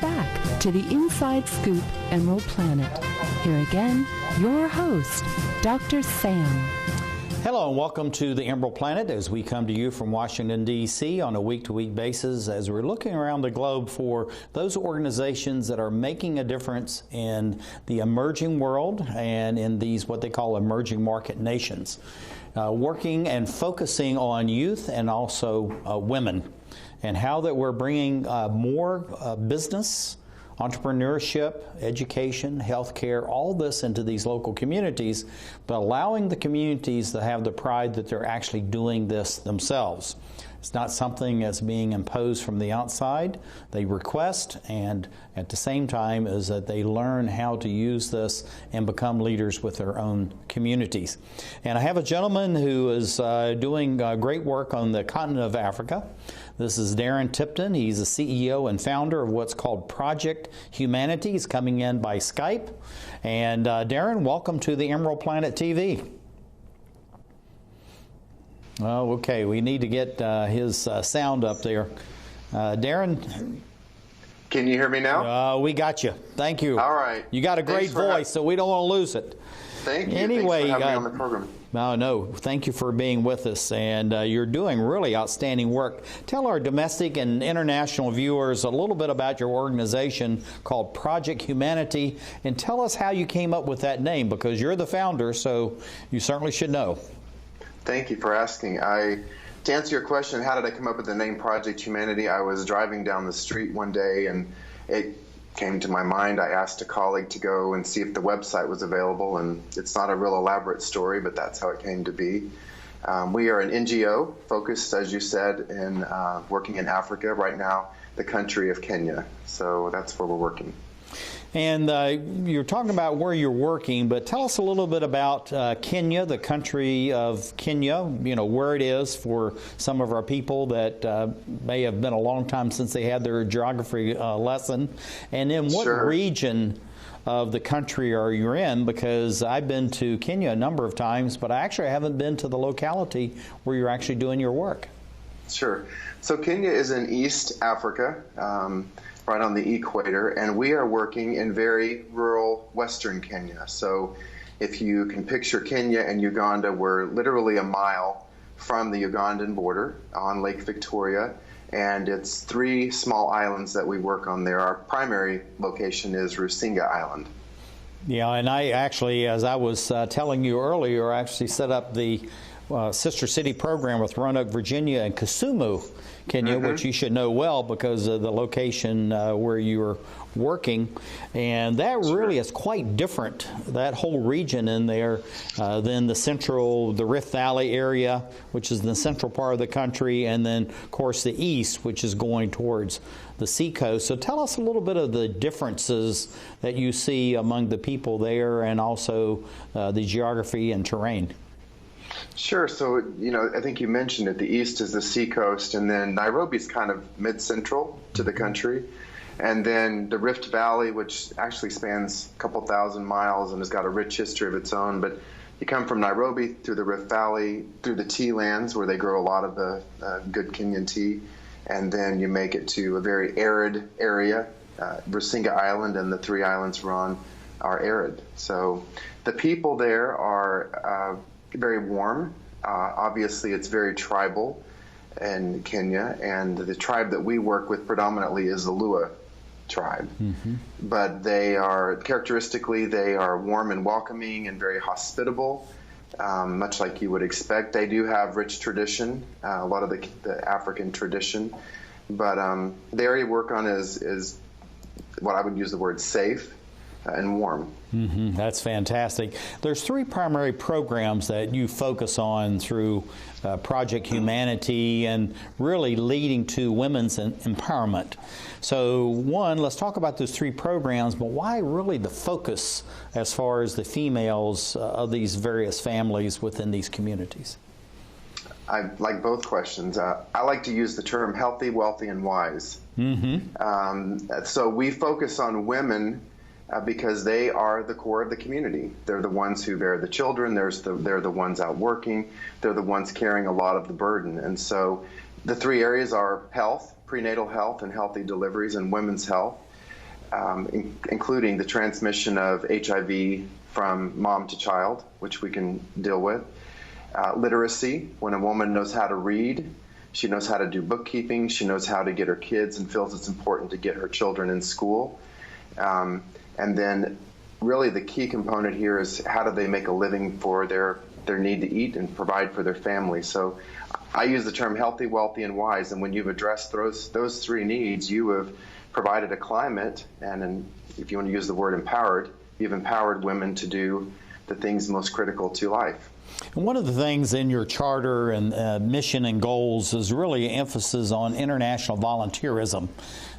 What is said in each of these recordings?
back to the Inside Scoop Emerald Planet. Here again, your host, Dr. Sam. Hello and welcome to the Emerald Planet as we come to you from Washington, D.C. on a week-to-week basis as we're looking around the globe for those organizations that are making a difference in the emerging world and in these what they call emerging market nations, working and focusing on youth and also women, and how that we're bringing more business, entrepreneurship, education, healthcare, all this into these local communities, but allowing the communities to have the pride that they're actually doing this themselves. It's not something that's being imposed from the outside. They request, and at the same time is that they learn how to use this and become leaders with their own communities. And I have a gentleman who is doing great work on the continent of Africa. This is Darren Tipton. He's the CEO and founder of what's called Project Humanity. He's coming in by Skype. And Darren, welcome to the Emerald Planet TV. Oh, okay. We need to get his sound up there. Darren? Can you hear me now? We got you. Thank you. All right. You got a great voice, so we don't want to lose it. Thank you. Anyway, thanks for having me on the program. No, thank you for being with us, and you're doing really outstanding work. Tell our domestic and international viewers a little bit about your organization called Project Humanity, and tell us how you came up with that name, because you're the founder, so you certainly should know. Thank you for asking. To answer your question, how did I come up with the name Project Humanity? I was driving down the street one day, and it came to my mind. I asked a colleague to go and see if the website was available, and it's not a real elaborate story, but that's how it came to be. We are an NGO focused, as you said, in working in Africa right now, the country of Kenya. So that's where we're working. And you're talking about where you're working, but tell us a little bit about Kenya, the country of Kenya, you know, where it is for some of our people that may have been a long time since they had their geography lesson. And then what region of the country are you in? Because I've been to Kenya a number of times, but I actually haven't been to the locality where you're actually doing your work. Sure. So Kenya is in East Africa, right on the equator, and we are working in very rural western Kenya. So if you can picture Kenya and Uganda, we're literally a mile from the Ugandan border on Lake Victoria, and it's 3 small islands that we work on there. Our primary location is Rusinga Island. Yeah, and I actually, as I was telling you earlier, I actually set up the Sister City program with Roanoke, Virginia, and Kisumu, Kenya, which you should know well because of the location where you're working. And that really is quite different, that whole region in there, than the Rift Valley area, which is the central part of the country, and then, of course, the east, which is going towards the seacoast. So tell us a little bit of the differences that you see among the people there and also the geography and terrain. Sure. So, you know, I think you mentioned it. The east is the seacoast, and then Nairobi's kind of mid-central to the country. And then the Rift Valley, which actually spans a couple thousand miles and has got a rich history of its own. But you come from Nairobi through the Rift Valley, through the tea lands where they grow a lot of the good Kenyan tea. And then you make it to a very arid area. Rusinga Island and the 3 islands we're on are arid. So the people there are very warm. Obviously, it's very tribal in Kenya, and the tribe that we work with predominantly is the Lua tribe. But they are, characteristically, they are warm and welcoming and very hospitable, much like you would expect. They do have rich tradition, a lot of the African tradition, but the area you work on is what I would use the word safe and warm. That's fantastic. There's 3 primary programs that you focus on through Project Humanity and really leading to women's empowerment. So one, let's talk about those 3 programs, but why really the focus as far as the females of these various families within these communities? I like both questions. I like to use the term healthy, wealthy, and wise. So we focus on women because they are the core of the community. They're the ones who bear the children. They're the ones out working. They're the ones carrying a lot of the burden. And so the 3 areas are health, prenatal health, and healthy deliveries, and women's health. including the transmission of HIV from mom to child, which we can deal with. Literacy, when a woman knows how to read, she knows how to do bookkeeping, she knows how to get her kids and feels it's important to get her children in school. And then really the key component here is how do they make a living for their need to eat and provide for their family. So I use the term healthy, wealthy, and wise, and when you've addressed those three needs, you have provided a climate, and if you want to use the word empowered, you've empowered women to do the things most critical to life. And one of the things in your charter and mission and goals is really emphasis on international volunteerism.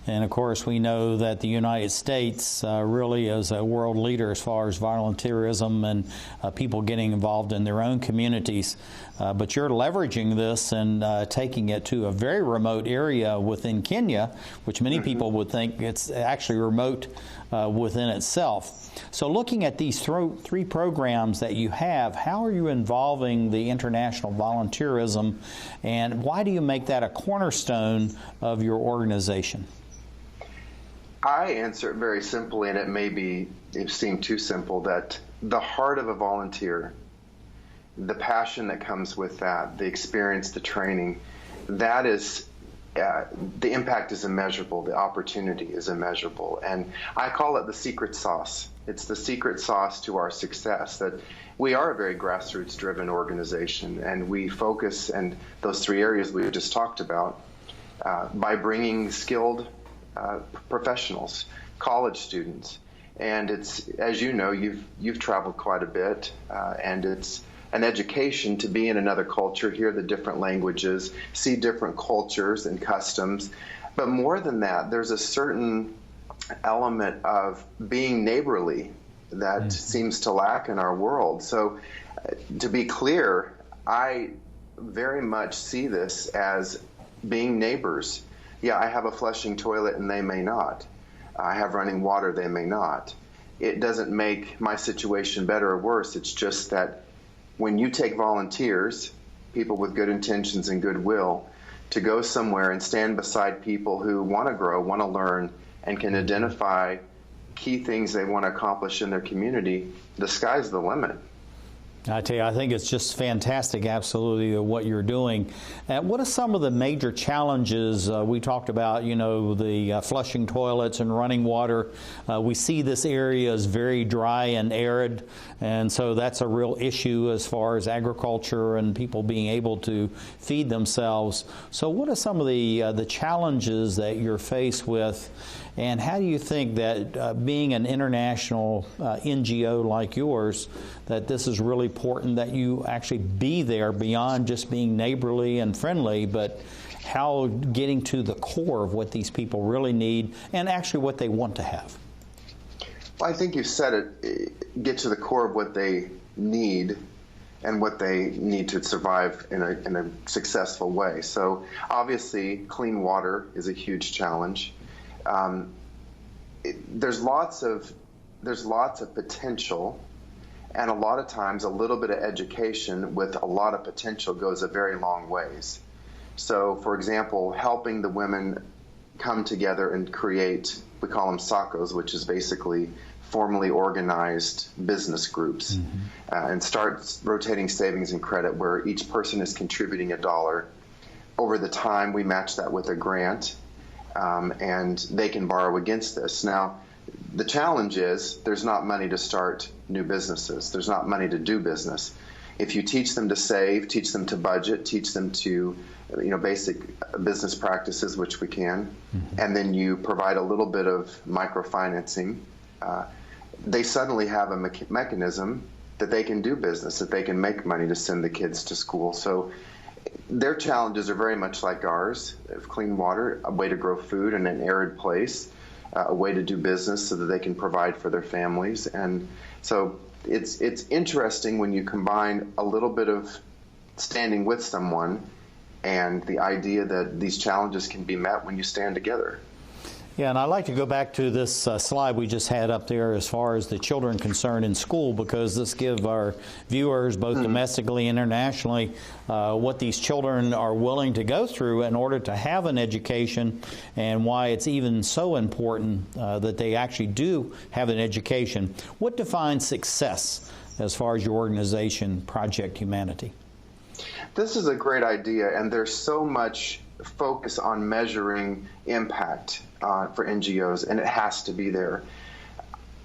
And of course, we know that the United States really is a world leader as far as volunteerism and people getting involved in their own communities. But you're leveraging this and taking it to a very remote area within Kenya, which many people would think it's actually remote within itself. So looking at these three programs that you have, how are you involving the international volunteerism, and why do you make that a cornerstone of your organization? I answer it very simply, and it seem too simple, that the heart of a volunteer, the passion that comes with that, the experience, the training, that is, the impact is immeasurable, the opportunity is immeasurable. And I call it the secret sauce. It's the secret sauce to our success, that we are a very grassroots-driven organization, and we focus in those three areas we just talked about by bringing skilled professionals, college students. And it's, as you know, you've traveled quite a bit, and it's an education to be in another culture, hear the different languages, see different cultures and customs. But more than that, there's a certain element of being neighborly that seems to lack in our world. So to be clear, I very much see this as being neighbors. Yeah, I have a flushing toilet and they may not. I have running water, they may not. It doesn't make my situation better or worse. It's just that when you take volunteers, people with good intentions and goodwill, to go somewhere and stand beside people who want to grow, want to learn, and can identify key things they want to accomplish in their community, the sky's the limit. I tell you, I think it's just fantastic, absolutely, what you're doing. What are some of the major challenges? We talked about, the flushing toilets and running water. We see this area as very dry and arid, and so that's a real issue as far as agriculture and people being able to feed themselves. So what are some of the challenges that you're faced with, and how do you think that being an international NGO like yours, that this is really important that you actually be there beyond just being neighborly and friendly, but how getting to the core of what these people really need and actually what they want to have? Well, I think you said it, get to the core of what they need and what they need to survive in a successful way. So obviously clean water is a huge challenge. There's lots of potential, and a lot of times a little bit of education with a lot of potential goes a very long ways. So, for example, helping the women come together and create, we call them SACOs, which is basically formally organized business groups, and start rotating savings and credit where each person is contributing $1. Over the time, we match that with a grant, and they can borrow against this. Now, the challenge is there's not money to start new businesses. There's not money to do business. If you teach them to save, teach them to budget, teach them to, basic business practices, which we can, and then you provide a little bit of microfinancing, they suddenly have a mechanism that they can do business, that they can make money to send the kids to school. So their challenges are very much like ours: clean water, a way to grow food in an arid place, a way to do business so that they can provide for their families. And so it's interesting when you combine a little bit of standing with someone and the idea that these challenges can be met when you stand together. Yeah, and I'd like to go back to this slide we just had up there as far as the children concerned in school, because this gives our viewers, both domestically and internationally, what these children are willing to go through in order to have an education, and why it's even so important that they actually do have an education. What defines success as far as your organization, Project Humanity? This is a great idea, and there's so much focus on measuring impact for NGOs, and it has to be there.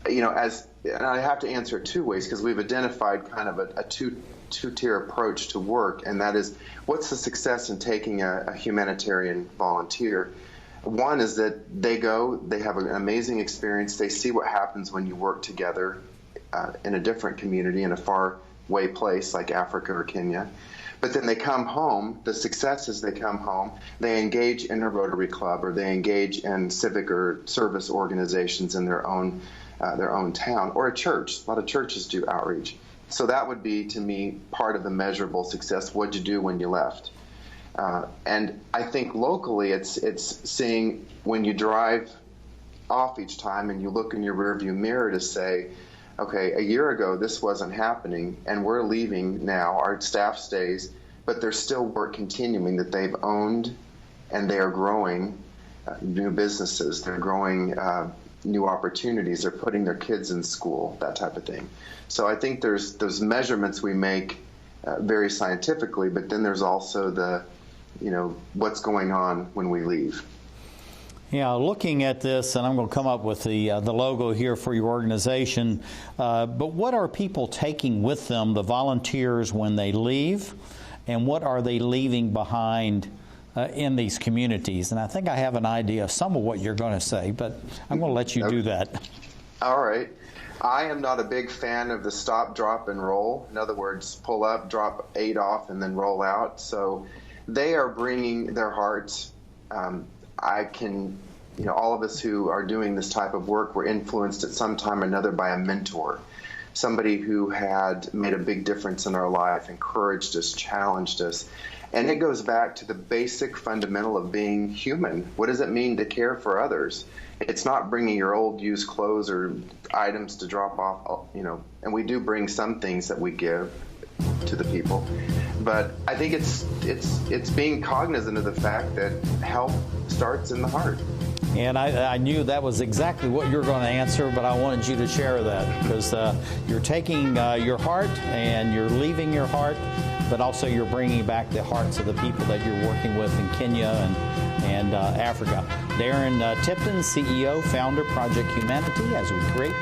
You know, and I have to answer it two ways, because we've identified kind of a two-tier approach to work, and that is, what's the success in taking a humanitarian volunteer? One is that they have an amazing experience, they see what happens when you work together in a different community, in a far away place like Africa or Kenya. But then they come home, the success is they come home, they engage in a Rotary Club, or they engage in civic or service organizations in their own town, or a church. A lot of churches do outreach. So that would be, to me, part of the measurable success. What'd you do when you left? And I think locally it's seeing when you drive off each time and you look in your rearview mirror to say, okay, a year ago this wasn't happening, and we're leaving now, our staff stays, but there's still work continuing that they've owned, and they are growing new businesses, they're growing new opportunities, they're putting their kids in school, that type of thing. So I think there's measurements we make very scientifically, but then there's also the, what's going on when we leave. Yeah, looking at this, and I'm going to come up with the logo here for your organization, but what are people taking with them, the volunteers, when they leave, and what are they leaving behind in these communities? And I think I have an idea of some of what you're going to say, but I'm going to let you do that. All right. I am not a big fan of the stop, drop, and roll. In other words, pull up, drop 8 off, and then roll out. So they are bringing their hearts. All of us who are doing this type of work were influenced at some time or another by a mentor, somebody who had made a big difference in our life, encouraged us, challenged us. And it goes back to the basic fundamental of being human. What does it mean to care for others? It's not bringing your old used clothes or items to drop off, and we do bring some things that we give to the people. But I think it's being cognizant of the fact that help starts in the heart. And I knew that was exactly what you were going to answer, but I wanted you to share that, because you're taking your heart and you're leaving your heart, but also you're bringing back the hearts of the people that you're working with in Kenya and Africa. Darren Tipton, CEO, founder, Project Humanity, as we create